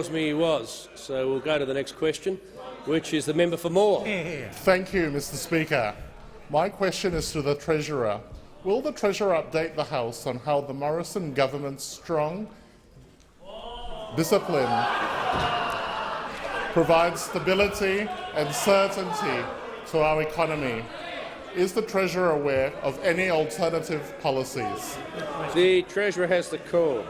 Me he was. So we'll go to the next question, which is the member for Moore. Thank you, Mr Speaker. My question is to the Treasurer. Will the Treasurer update the House on how the Morrison government's strong discipline provides stability and certainty to our economy? Is the Treasurer aware of any alternative policies? The Treasurer has the call.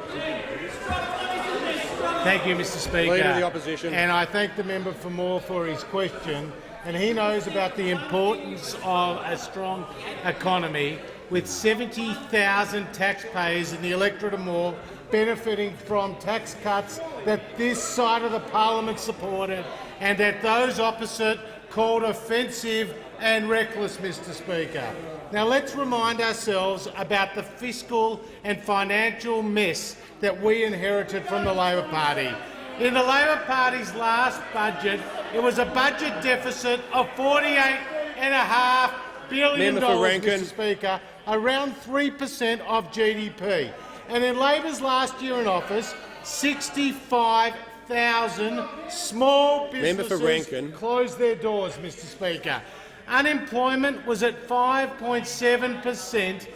Thank you, Mr Speaker. Leader of the Opposition. And I thank the member for Moore for his question. And he knows about the importance of a strong economy, with 70,000 taxpayers in the electorate of Moore benefiting from tax cuts that this side of the parliament supported and that those opposite called offensive and reckless, Mr Speaker. Now let's remind ourselves about the fiscal and financial mess that we inherited from the Labor Party. In the Labor Party's last budget, it was a budget deficit of $48.5 billion, Mr Speaker, around 3% of GDP. And in Labor's last year in office, 65,000 small businesses closed their doors, Mr Speaker. Unemployment was at 5.7%,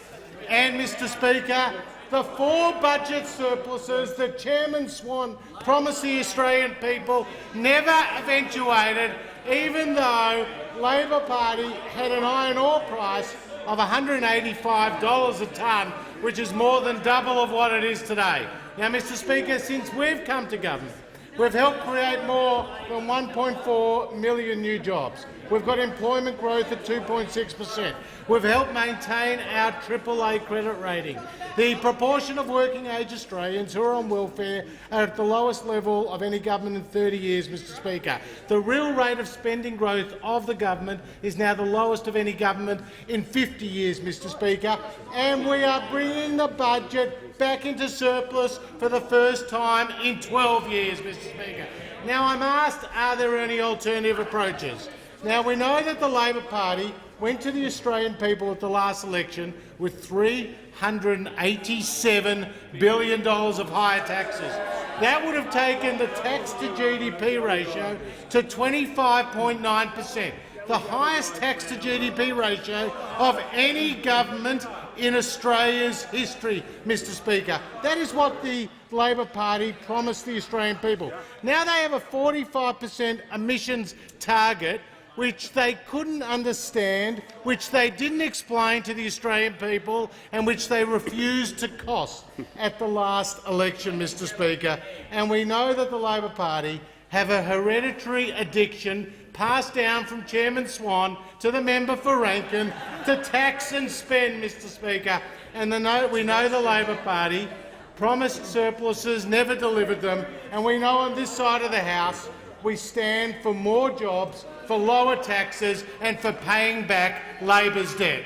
and, Mr Speaker, the 4 budget surpluses that Chairman Swan promised the Australian people never eventuated, even though Labor Party had an iron ore price of $185 a tonne, which is more than double of what it is today. Now, Mr Speaker, since we've come to government, we've helped create more than 1.4 million new jobs. We've got employment growth at 2.6%. We've helped maintain our AAA credit rating. The proportion of working-age Australians who are on welfare are at the lowest level of any government in 30 years, Mr Speaker. The real rate of spending growth of the government is now the lowest of any government in 50 years, Mr Speaker, and we are bringing the budget back into surplus for the first time in 12 years, Mr Speaker. Now, I'm asked, are there any alternative approaches? Now, we know that the Labor Party went to the Australian people at the last election with $387 billion of higher taxes. That would have taken the tax-to-GDP ratio to 25.9%, the highest tax-to-GDP ratio of any government in Australia's history, Mr Speaker. That is what the Labor Party promised the Australian people. Now they have a 45% emissions target, which they couldn't understand, which they didn't explain to the Australian people, and which they refused to cost at the last election, Mr Speaker. And we know that the Labor Party have a hereditary addiction passed down from Chairman Swan to the member for Rankin to tax and spend, Mr Speaker. And we know the Labor Party promised surpluses, never delivered them, and we know on this side of the House we stand for more jobs, for lower taxes and for paying back Labor's debt.